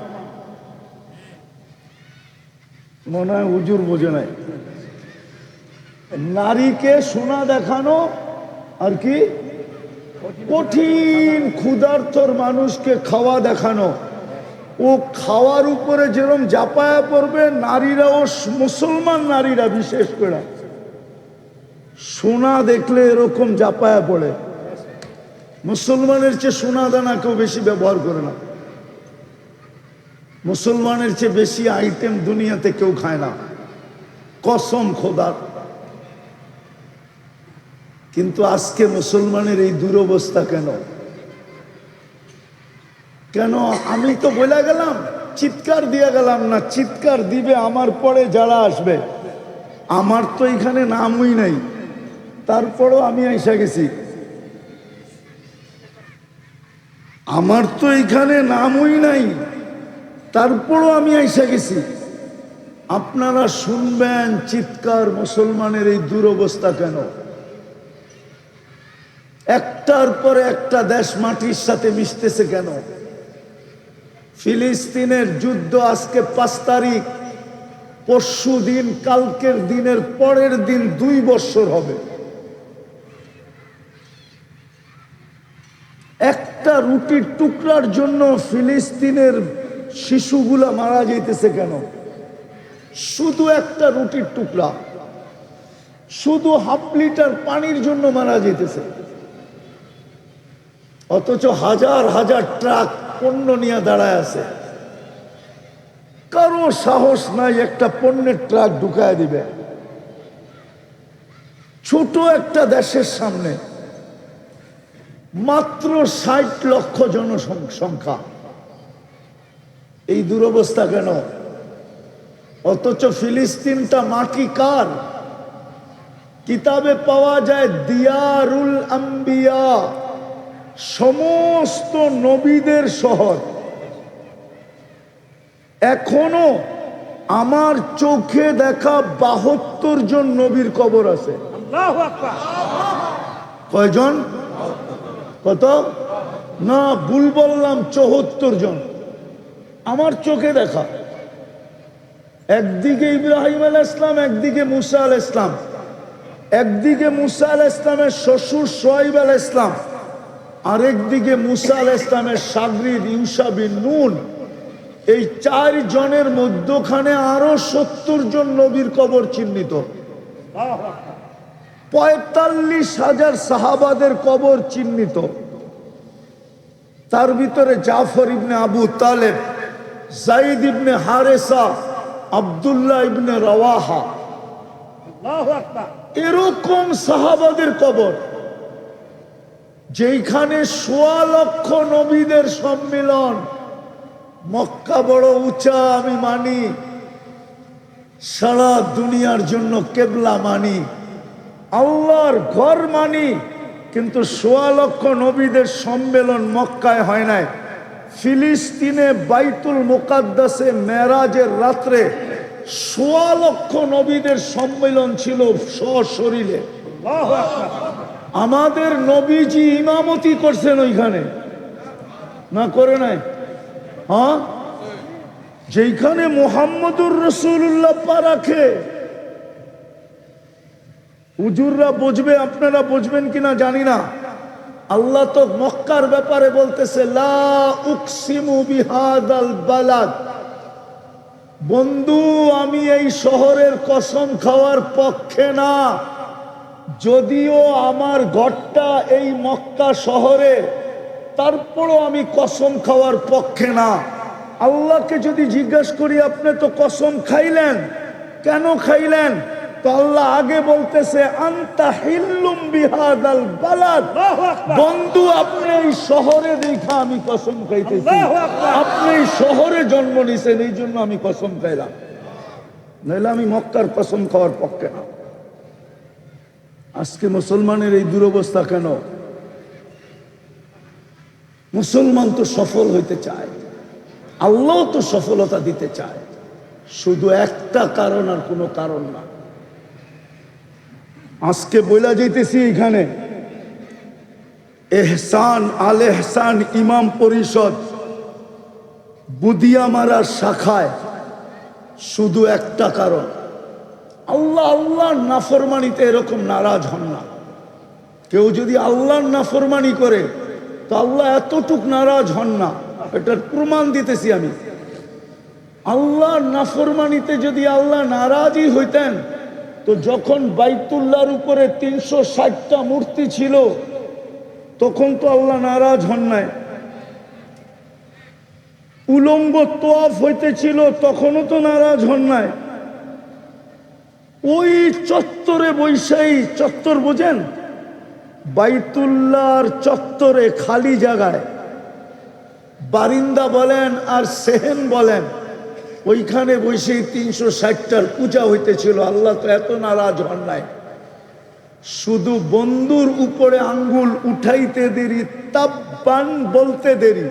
মনে হয় হুজুর বোঝে নাই। নারীকে সোনা দেখানো আর কি কঠিন ক্ষুধার্তর মানুষকে খাওয়া দেখানো। ও খাওয়ার উপরে যেরকম জাপায়া পড়বে, নারীরাও, মুসলমান নারীরা বিশেষ করে সোনা দেখলে এরকম জাপায়া পড়ে। মুসলমানের চেয়ে সোনা দানা কেউ বেশি ব্যবহার করে না। মুসলমানের চেয়ে বেশি আইটেম দুনিয়াতে কেউ খায় না, কসম খোদার। কিন্তু আজকে মুসলমানের এই দুরবস্থা কেন? কেন? আমি তো বলে গেলাম, চিৎকার দিয়ে গেলাম না, চিৎকার দিবে আমার পরে যারা আসবে। আমার তো এখানে নামই নাই, তারপরও আমি এসে গেছি। আমার তো এখানে নামই নাই, তারপরও আমি এসে গেছি। আপনারা শুনবেন চিৎকার, মুসলমানের এই দুরবস্থা কেন? একটার পরে একটা দেশ মাটির সাথে মিশতেছে কেন? ফিলিস্তিনের যুদ্ধ আজকে 5 তারিখ, পরশু দিন, কালকের দিনের পরের দিন 2 বছর হবে। একটা রুটির টুকরার জন্য ফিলিস্তিনের শিশুগুলা মারা যাইতেছে কেন? শুধু একটা রুটির টুকরা, শুধু হাফ লিটার পানির জন্য মারা যাইতেছে। অথচ হাজার হাজার ট্রাক পণ্য নিয়ে দাঁড়ায় আছে, কারো সাহস নাই একটা পণ্যের ট্রাক ঢুকায় দিবে। ছোট একটা দেশের সামনে মাত্র 60 লক্ষ জনসংখ্যা, এই দুরবস্থা কেন? অথচ ফিলিস্তিনটা মাটি কার? কিতাবে পাওয়া যায় দিয়ারুল আম্বিয়া, সমস্ত নবীদের শহর। এখনো আমার চোখে দেখা 72 জন নবীর কবর আছে। কয়জন? কত? না, ভুল বললাম, 74 জন আমার চোখে দেখা। একদিকে ইব্রাহিম আলাইহিস সালাম, একদিকে মুসা আলাইহিস সালাম, একদিকে মুসা আলাইহিস সালামের শ্বশুর শুআয়ব আলাইহিস সালাম, আরেকদিকে মুসা আলাইহিস সালামের শাগরিদ ইউশা বিন নুন। এই 4 জনের মধ্যখানে আরো 70 জন নবীর কবর চিহ্নিত। 45,000 সাহাবাদের কবর চিহ্নিত। তার ভিতরে জাফর ইবনে আবু তালেব, যায়েদ ইবনে হারেসা, আব্দুল্লাহ ইবনে রাওয়াহা, এরকম সাহাবাদের কবর, যেখানে 1.25 লক্ষ নবীদের সম্মিলন। মক্কা বড় উঁচা আমি মানি, সারা দুনিয়ার জন্য কেবলা মানি, আল্লাহর ঘর মানি, কিন্তু 1.25 লক্ষ নবীদের সম্মেলন মক্কায় হয় নাই। ফিলিস্তিনে বাইতুল মুকাদ্দাসে মেরাজের রাত্রে 1.25 লক্ষ নবীদের সম্মেলন ছিল সশরীরে। আমাদের নবীজি ইমামতি করছেন ওইখানে, না করে নাই? হ্যাঁ, যেখানে মুহাম্মদুর রাসূলুল্লাহ পা রাখে। হুজুররা বুঝবে, আপনারা বুঝবেন কিনা জানি না। আল্লাহ তো মক্কার ব্যাপারে বলতেছে, লা উকসিমু বিহাদাল বালাদ, বন্ধু আমি এই শহরের কসম খাওয়ার পক্ষে না, যদিও আমার ঘরটা এই মক্কা শহরে, তারপরও আমি কসম খাওয়ার পক্ষে না। আল্লাহকে যদি জিজ্ঞাসা করি আপনি তো কসম খাইলেন, কেন খাইলেন? তো আল্লাহ আগে বলতেছে আনতা হিল্লুম বিহাদাল বালাদ, বন্ধু আপনি এই শহরে দেখা আমি কসম খাইতেছি, আপনি এই শহরে জন্ম নিছেন এই জন্য আমি কসম খাইলাম, নইলে আমি মক্কার কসম খাওয়ার পক্ষে না। আজকে মুসলমানের এই দুরবস্থা কেন? মুসলমান তো সফল হইতে চায়, আল্লাহ তো সফলতা দিতে চায়, শুধু একটা কারণ আর কোনো কারণ না। আজকে বইলা যাইতেছি এখানে এহসান আল এহসান ইমাম পরিষদ বুদিয়ামারার শাখায় শুধু একটা কারণ, আল্লাহ আল্লাহর নাফরমানিতে এরকম নারাজ হন না। কেউ যদি আল্লাহর নাফরমানি করে তো আল্লাহ এতটুক নারাজ হন না, এটার প্রমাণ দিতেছি আমি। আল্লাহর নাফরমানিতে যদি আল্লাহ নারাজই হইতেন তো যখন বাইতুল্লাহর উপরে 360টা মূর্তি ছিল তখন তো আল্লাহ নারাজ হন নাই। উলঙ্গ তোয়াফ হইতেছিল তখনও তো নারাজ হন নাই। ওই চত্বরে বৈশাই চত্বর বোঝেন, বাইতুল্লাহর চত্বরে খালি জায়গায় বারিন্দা বলেন আর সেহেন বলেন, ওইখানে বসেই 360টার পূজা হইতেছিল। আল্লাহ তো এত নারাজ হন নাই, শুধু বন্ধুর উপরে আঙ্গুল উঠাইতে দেরি, তাব্বান বলতে দেরি,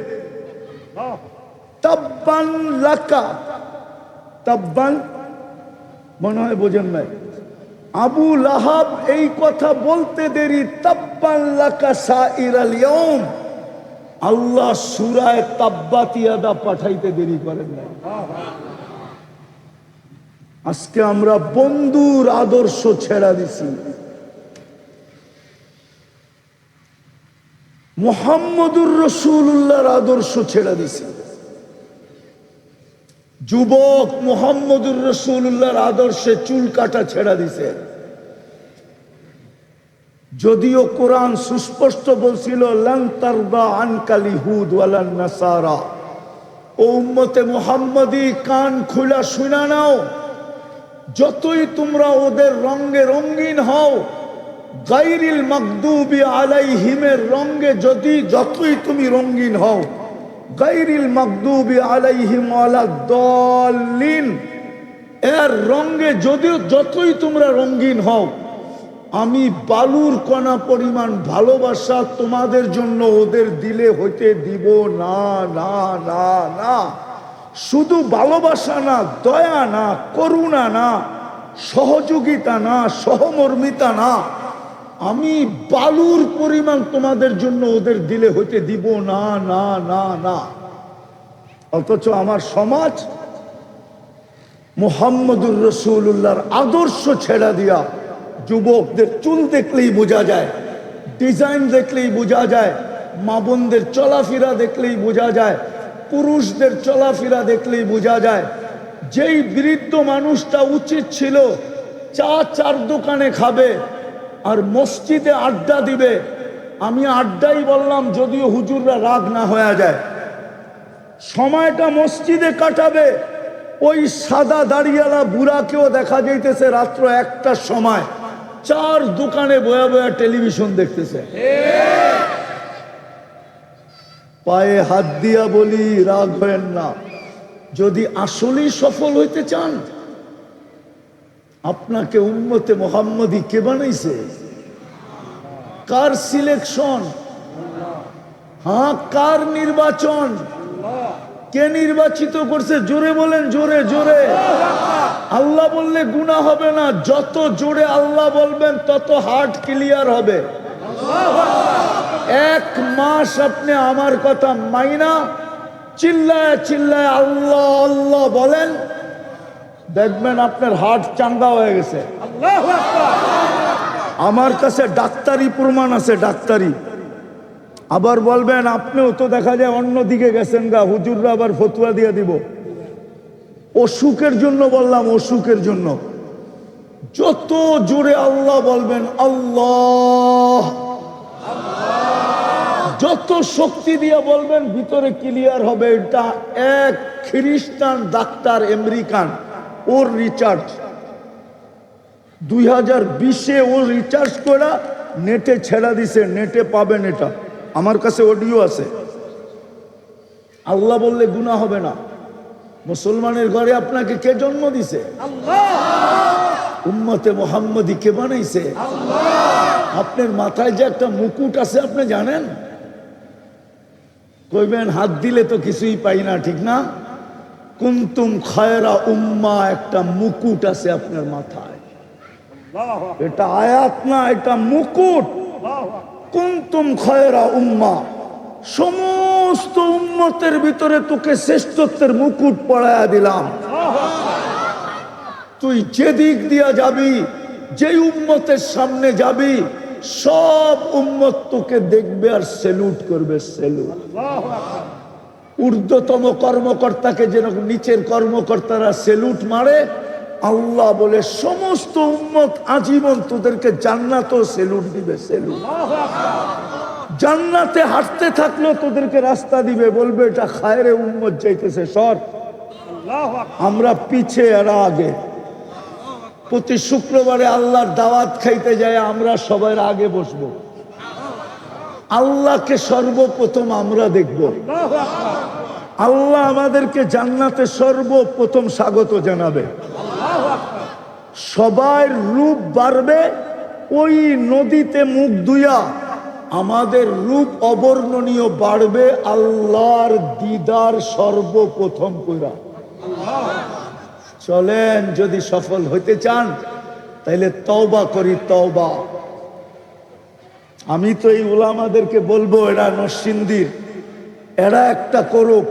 তাব্বান লাকা, তাব্বান মনে হয় বোঝেন নাই। আবু লাহাব এই কথা বলতে দেরি, তাব্বান লাকা সাইরাল ইয়াউম, আল্লাহ সূরায়ে তাব্বাত ইয়াদা পাঠাইতে দেরি করেন না। আজকে আমরা বন্ধুর আদর্শ ছেড়া দিছি, মুহাম্মদুর রাসূলুল্লাহর আদর্শ ছেড়া দিছি। যুবক মুহাম্মদুর রাসূলুল্লাহর আদর্শে চুল কাটা ছেড়া দিছে, যদিও কোরআন সুস্পষ্ট বলছিল লান তারদা আনকাল ইহুদ ওয়ালান নাসারা। ও উম্মতে মুহাম্মদী কান খুলা শুনা নাও, যতই তোমরা ওদের রঙে রঙিন হও, গায়রিল মাগদুবি আলাইহিমের রঙে যতই তুমি রঙিন হও, গায়রিল মাগদুবি আলাইহিম ওয়ালাদ-দাল্লিন এর রঙে যতই তোমরা রঙিন হও, আমি বালুর কণা পরিমাণ ভালোবাসা তোমাদের জন্য ওদের দিলে হইতে দিব না, না না না। শুধু ভালোবাসা না, দয়া না, করুণা না, সহযোগিতা না, সহমর্মিতা না, আমি বালুর পরিমাণ তোমাদের জন্য ওদের দিলে হইতে দিব না, না না না। অথচ আমার সমাজ মুহাম্মদুর রাসূলুল্লাহর আদর্শ ছেড়া দিয়া যুবকদের চুল দেখলেই বোঝা যায়, ডিজাইন দেখলেই বোঝা যায়, মা বোনদের চলাফেরা দেখলেই বোঝা যায়, পুরুষদের চলাফেরা দেখলেই বোঝা যায়। যেই বৃদ্ধ মানুষটা উচিত ছিল চার দোকানে খাবে আর মসজিদে আড্ডা দিবে, আমি আড্ডাই বললাম যদিও হুজুররা রাগ না হয়ে যায়, সময়টা মসজিদে কাটাবে, ওই সাদা দাড়িয়ালা বুড়াকেও দেখা যাইতেছে রাত্র 1টার সময় 4 দোকানে বয়া বয়া টেলিভিশন দেখতেছে। পায়ে হাত দিয়া বলি রাগ হয়েন না, যদি আসলেই সফল হইতে চান, আপনাকে উম্মতে মুহাম্মদী কে বানাইছে? Car selection? হ্যাঁ, কার নির্বাচন? কে নির্বাচিত করছে? জোরে বলেন, জোরে জোরে। আল্লাহ বললে গুনাহ হবে না, যত জোরে আল্লাহ বলবেন তত হার্ট ক্লিয়ার হবে। 1 মাস আপনি আমার কথা মাইনা চিল্লায় চিল্লায় আল্লাহ আল্লাহ বলেন, দেখবেন আপনার হার্ট চাঙ্গা হয়ে গেছে। আমার কাছে ডাক্তারি প্রমাণ আছে, ডাক্তারি। আবার বলবেন আপনিও তো দেখা যায় অন্যদিকে গেছেন গা, হুজুররা আবার ফতুয়া দিয়ে দিব। অসুখের জন্য বললাম, অসুখের জন্য যত জোরে আল্লাহ বলবেন, আল্লাহ যত শক্তি দিয়ে বলবেন ভিতরে ক্লিয়ার হবে। এটা এক খ্রিস্টান ডাক্তার আমেরিকান, ওর রিচার্জ 2020-এ ও রিচার্জ করে নেটে ছেড়া দিছে, নেটে পাবেন। এটা আমার কাছে অডিও আছে। আল্লাহ বললে গুনাহ হবে না। মুসলমানের ঘরে আপনাকে কে জন্ম দিছে? উম্মতে মুহাম্মদী কে বানাইছে? আপনার মাথায় যে একটা মুকুট আছে আপনি জানেন? কইবেন হাত দিলে তো কিছুই পাই না, ঠিক না? কুনতুম খায়রা উম্মাহ, একটা মুকুট আছে আপনার মাথায়। এটা আয়াত না, এটা মুকুট। কুনতুম খায়রা উম্মাহ, সমস্ত উম্মতের ভিতরে তোকে শ্রেষ্ঠত্বের মুকুট পরায়া দিলাম। তুই যেদিক দিয়া যাবি, যেই উম্মতের সামনে যাবি, সব উম্মত তোকে দেখবে আর সেলুট করবে। সেলুট। ঊর্ধ্বতম কর্মকর্তাকে যেরকম নিচের কর্মকর্তারা সেলুট মারে, আল্লাহ বলে সমস্ত উম্মত আজীবন তোদেরকে জান্নাতও সেলুট দিবে। সেলুট। জান্নাতে হাঁটতে থাকলো তোদেরকে রাস্তা দিবে, বলবে এটা খায়রে উম্মত যাইতেছে, সর। আমরা পিছে এরা আগে। প্রতি শুক্রবারে আল্লাহর দাওয়াত খাইতে যায় আমরা সবার আগে বসবো। আল্লাহকে সর্বপ্রথম আমরা দেখব। আল্লাহ আমাদেরকে জান্নাতে সর্বপ্রথম স্বাগত জানাবে। সবার রূপ বাড়বে, ওই নদীতে মুখ ধুইয়া আমাদের রূপ অবর্ণনীয় বাড়বে আল্লাহর দিদার সর্বপ্রথম কইরা। চলেন, যদি সফল হইতে চান তাইলে তওবা করি, তওবা। আমি তো এই উলামাদেরকে বলবো, এরা নরসিংদীর, এরা একটা করুক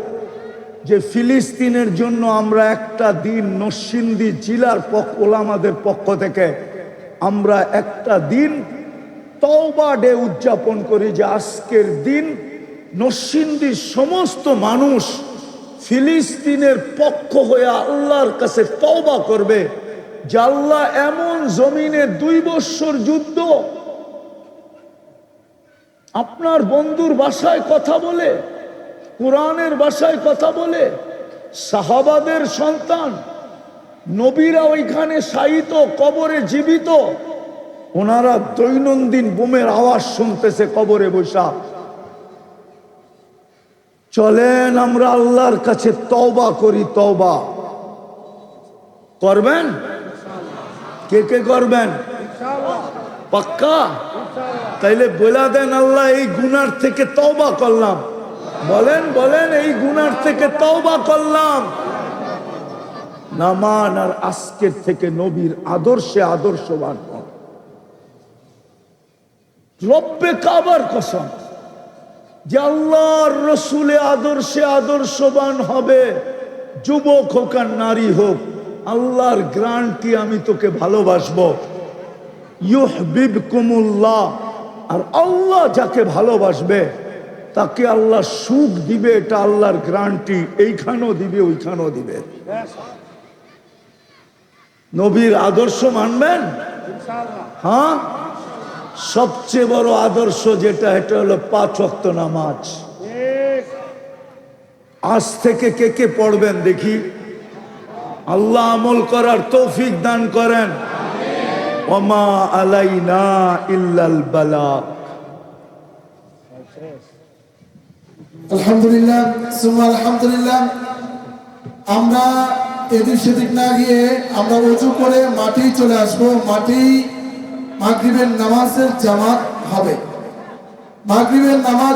যে ফিলিস্তিনের জন্য আমরা একটা দিন নরসিংদী জেলার উলামাদের পক্ষ থেকে আমরা একটা দিন তওবা ডে উদযাপন করি, যে আজকের দিন নরসিংদীর সমস্ত মানুষ ফিলিস্তিনের পক্ষ হয়ে আল্লাহর কাছে তওবা করবে যে আল্লাহ, এমন জমিনে 2 বৎসর যুদ্ধ, আপনার বন্ধুর ভাষায় কথা বলে, কোরআনের ভাষায় কথা বলে, সাহাবাদের সন্তান নবীরা ওইখানে শায়িত, কবরে জীবিত, ওনারা দৈনন্দিন বোমের আওয়াজ শুনতেছে কবরে বসা। চলেন আমরা আল্লাহর কাছে তওবা করি। তওবা করবেন? কে কে করবেন? পাক্কা? তাইলে বলে দেন, আল্লাহ এই গুনার থেকে তওবা করলাম। বলেন বলেন, এই গুনার থেকে তওবা করলাম। নামান আর আজকের থেকে নবীর আদর্শে আদর্শবান হন। রব্বে কাবার কসম, যে আল্লাহর রসুলে আদর্শে আদর্শবান হবে, যুবক হোক আর নারী হোক, আল্লাহর গ্যারান্টি আমি তোকে ভালোবাসবো। ইউহিব্বুকুমুল্লাহ, আর আল্লাহ যাকে ভালোবাসবে তাকে আল্লাহ সুখ দিবে, এটা আল্লাহর গ্যারান্টি। এইখানেও দিবে, ওইখানেও দিবে। নবীর আদর্শ মানবেন? হ্যাঁ। সবচেয়ে বড় আদর্শ যেটা, এটা হলো 5 ওয়াক্ত নামাজ। আজ থেকে কে কে পড়বেন দেখি? আল্লাহ আমল করার তৌফিক দান করেন। ওমা আলাইনা ইল্লাল বালাগ। আলহামদুলিল্লাহ, সুম্মা আলহামদুলিল্লাহ। আমরা এদিক সেদিক না গিয়ে আমরা ওযু করে মাঠেই চলে আসবো। মাঠেই মাগরিবের নামাজের জামাত হবে। মাগরিবের নামাজ